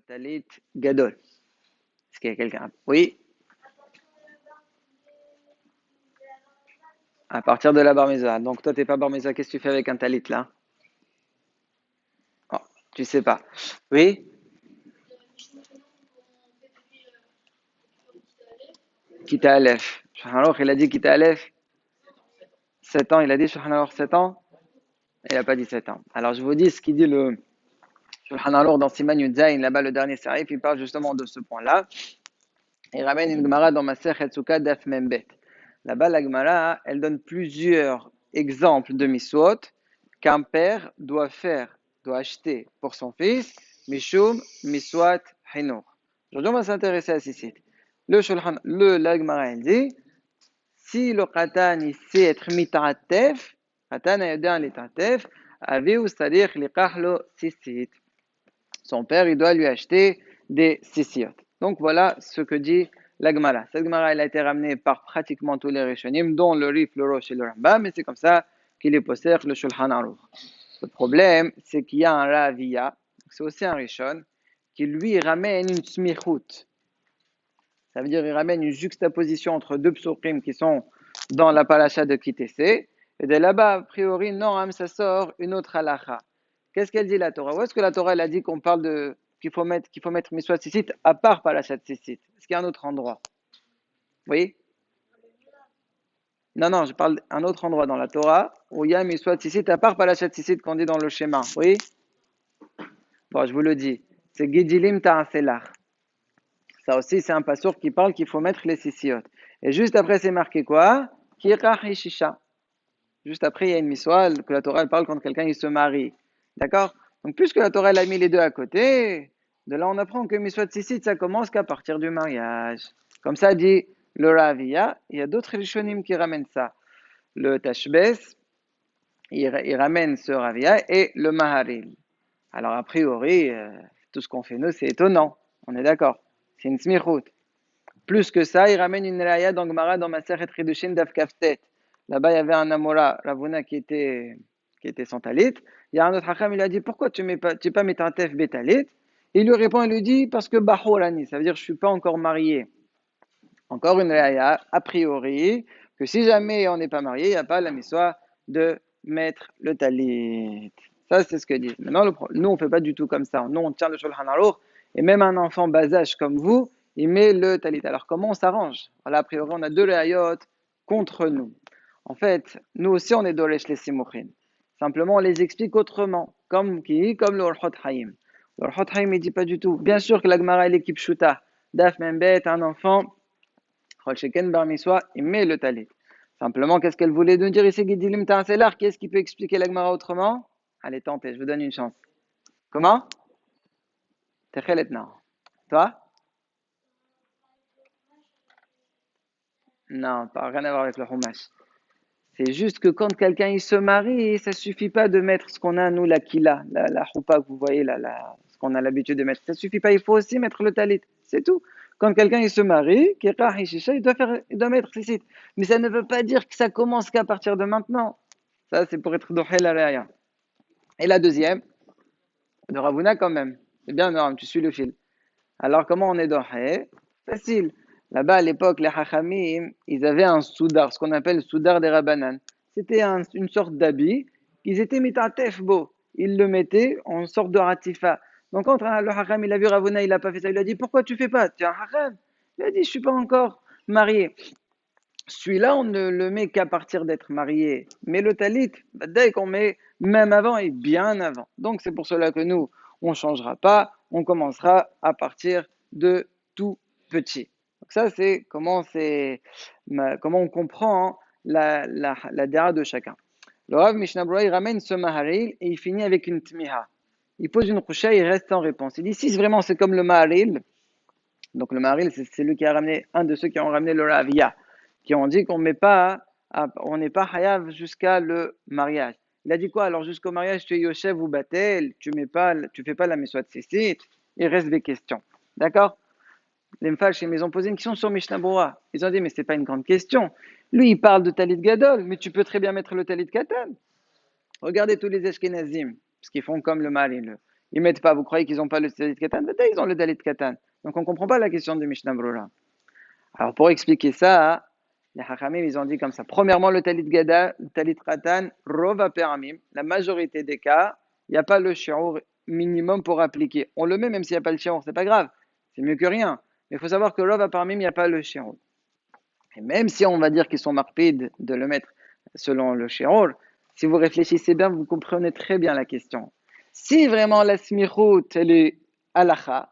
Talit Gadol. Est-ce qu'il y a quelqu'un? Oui, à partir de la bar mitzvah. Donc toi, t'es pas bar mitzvah, qu'est-ce que tu fais avec un talit là? Oh, tu sais pas. Oui, Kita Aleph. Shulchan Aruch, il a dit Kita Aleph. 7 ans, il a dit Shulchan Aruch 7 ans? Il a pas dit 7 ans. Alors je vous dis ce qu'il dit le Shulchan Aruch dans Siman Yud Zayin, là-bas le dernier sarif, il parle justement de ce point-là. Il ramène une Gemara dans Masechet Sukkah Daf Membet. Là-bas, la Gemara, elle donne plusieurs exemples de miswot qu'un père doit faire, doit acheter pour son fils, Mishum, Miswat, Hinur. Aujourd'hui, on va s'intéresser à ces sites. La Gemara, elle dit, si le Khatan, il sait être mitatef, Khatan a aidé un litatef, aviou, c'est-à-dire, liqahlo sisit. Son père, il doit lui acheter des sisiyot. Donc voilà ce que dit la Gemara. Cette Gemara, elle a été ramenée par pratiquement tous les Rishonim, dont le Rif, le Rosh et le Rambam, mais c'est comme ça qu'il est posé le Shulchan Aruch. Le problème, c'est qu'il y a un Ravia, c'est aussi un Rishon, qui lui ramène une smichut. Ça veut dire qu'il ramène une juxtaposition entre deux psukim qui sont dans la paracha de Kitese, et de là-bas, a priori, non, ça sort une autre halacha. Qu'est-ce qu'elle dit la Torah? Où est-ce que la Torah elle a dit qu'on parle de qu'il faut mettre Miswat Sisit à part Parashat Sisit? Est-ce qu'il y a un autre endroit? Oui? Non, je parle d'un autre endroit dans la Torah où il y a Miswat Sisit à part Parashat Sisit qu'on dit dans le schéma. Oui? Bon, je vous le dis. C'est Gidilim Ta'aselach. Ça aussi, c'est un passour qui parle qu'il faut mettre les sisiyot. Et juste après, c'est marqué quoi? Kirach Ishisha. Juste après, il y a une miswa que la Torah elle parle quand quelqu'un il se marie. D'accord? Donc, puisque la Torah elle a mis les deux à côté, de là on apprend que miswa tzitzit ça commence qu'à partir du mariage. Comme ça dit le Ravia. Il y a d'autres Rishonim qui ramènent ça. Le Tashbes, il ramène ce Ravia et le Maharil. Alors, a priori, tout ce qu'on fait nous, c'est étonnant. On est d'accord? C'est une smichut. Plus que ça, il ramène une raya dans Gemara dans Masechet Kedushin Daf Kaftet. Là-bas, il y avait un Amora, Ravuna, qui était sans talit. Il y a un autre Hacham, il a dit, pourquoi tu n'es pas mitantef betalit? Il lui répond, il lui dit, parce que Bahorani, ça veut dire, je ne suis pas encore marié. Encore une raya, a priori, que si jamais on n'est pas marié, il n'y a pas la miswa de mettre le talit. Ça, c'est ce que dit. Maintenant, nous, on ne fait pas du tout comme ça. Nous, on tient le Shulchan Aruch, et même un enfant bas âge comme vous, il met le talit. Alors, comment on s'arrange? Voilà, a priori, on a deux rayot contre nous. En fait, nous aussi, on est doresh les simukhin. Simplement, on les explique autrement, comme le Orchot Haïm. Le Orchot Haïm, il dit pas du tout. Bien sûr que la Gemara est l'équipe Shuta. Daf Membet, un enfant, Chol Sheken Bar Miswa, il met le talit. Simplement, qu'est-ce qu'elle voulait nous dire ici, Gidilim Ta'aselar? Qu'est-ce qui peut expliquer la Gemara autrement? Allez, tentez, je vous donne une chance. Comment? Techelet non. Toi? Non, pas rien à voir avec le Chumash. C'est juste que quand quelqu'un il se marie, ça suffit pas de mettre ce qu'on a nous la kila, la choupa que vous voyez là, ce qu'on a l'habitude de mettre. Ça suffit pas, il faut aussi mettre le talit. C'est tout. Quand quelqu'un il se marie, il doit mettre sisit. Mais ça ne veut pas dire que ça commence qu'à partir de maintenant. Ça c'est pour être dohé la réa. Et la deuxième, de Ravuna quand même. C'est bien normal, tu suis le fil. Alors comment on est dohé? Facile. Là-bas, à l'époque, les Hachamim, ils avaient un soudar, ce qu'on appelle le soudar des Rabbanan. C'était une sorte d'habit qu'ils étaient mitatef beau. Ils le mettaient en sorte de ratifa. Donc, quand le Hacham, il a vu Ravuna, il n'a pas fait ça. Il a dit, pourquoi tu fais pas? Tu es un Hacham. Il a dit, je suis pas encore marié. Celui-là, on ne le met qu'à partir d'être marié. Mais le talit, dès qu'on met même avant et bien avant. Donc, c'est pour cela que nous, on ne changera pas. On commencera à partir de tout petit. Donc ça, c'est comment on comprend la déra de chacun. Le Rav Mishnah Berurah, il ramène ce maharil et il finit avec une tmiha. Il pose une roucha et il reste sans réponse. Il dit, si vraiment c'est comme le maharil, donc le maharil, c'est celui qui a ramené, un de ceux qui ont ramené le ravia, qui ont dit qu'on n'est pas hayav jusqu'à le mariage. Il a dit quoi? Alors jusqu'au mariage, tu es yoshev ou batel, tu fais pas la mesouat sissit, il reste des questions. D'accord? Les Mfalchim, ils ont posé une question sur Mishnah Berurah. Ils ont dit, mais c'est pas une grande question. Lui, il parle de talit gadol, mais tu peux très bien mettre le talit katan. Regardez tous les Ashkenazim, parce qu'ils font comme le mal. Ils mettent pas, vous croyez qu'ils n'ont pas le talit katan? Peut-être ils ont le talit katan. Donc on ne comprend pas la question du Mishnah Brura. Alors pour expliquer ça, les Hachamim, ils ont dit comme ça. Premièrement, le talit gada, le talit katan, rova peramim, la majorité des cas, il n'y a pas le shi'ur minimum pour appliquer. On le met même s'il n'y a pas le shi'ur, c'est pas grave, c'est mieux que rien. Mais il faut savoir que rova peramim, il n'y a pas le shi'ur. Et même si on va dire qu'ils sont marpides de le mettre selon le shi'ur, si vous réfléchissez bien, vous comprenez très bien la question. Si vraiment la smichut, elle est halacha,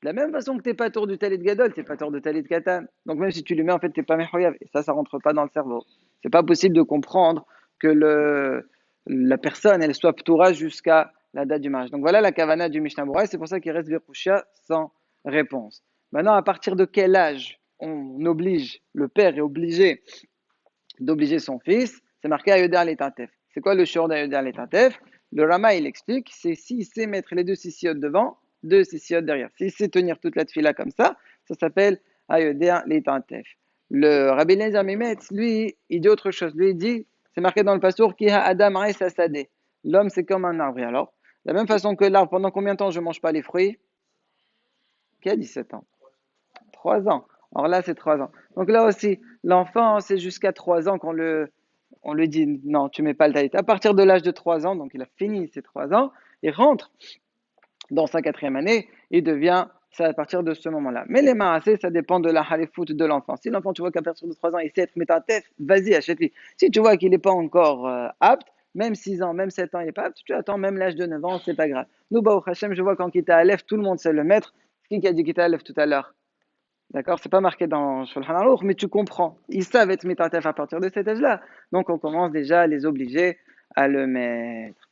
de la même façon que tu n'es pas tour du talit gadol, tu n'es pas tour de talit katan. Donc même si tu le mets, en fait, tu n'es pas mechoyav. Et ça rentre pas dans le cerveau. C'est pas possible de comprendre que la personne, elle soit ptoura jusqu'à la date du mariage. Donc voilà la kavana du Mishnah Berurah, c'est pour ça qu'il reste Verusha sans réponse. Maintenant, à partir de quel âge on oblige, le père est obligé d'obliger son fils? C'est marqué Ayoder Letantef. C'est quoi le shiur d'Ayoder Letantef? Le Rama, il explique, c'est s'il sait mettre les deux sissiotes devant, deux sissiotes derrière. S'il sait tenir toute la tefila comme ça s'appelle Ayoder Letantef. Le Rabbi Eliezer Mimetz, lui, il dit autre chose. Lui, il dit, c'est marqué dans le pastour, Ki ha-adam ha'es. L'homme, c'est comme un arbre. Alors, de la même façon que l'arbre, pendant combien de temps je ne mange pas les fruits? Qui a 17 ans? 3 ans. Alors là, c'est 3 ans. Donc là aussi, l'enfant, c'est jusqu'à 3 ans on lui dit non, tu ne mets pas le talit. À partir de l'âge de 3 ans, donc il a fini ses 3 ans, il rentre dans sa 4e année, il devient ça à partir de ce moment-là. Mais les marassés, ça dépend de la halifout de l'enfant. Si l'enfant, tu vois qu'à partir de 3 ans, il sait être métatef, vas-y, achète-lui. Si tu vois qu'il n'est pas encore apte, même 6 ans, même 7 ans, il n'est pas apte, tu attends même l'âge de 9 ans, c'est pas grave. Nous, Baruch Hashem, je vois qu'en Kita Aleph, tout le monde sait le mettre. Qui a dit Kita Aleph tout à l'heure? D'accord, c'est pas marqué dans Shulchan Aruch, mais tu comprends. Ils savent être mitatef à partir de cet âge-là. Donc on commence déjà à les obliger à le mettre.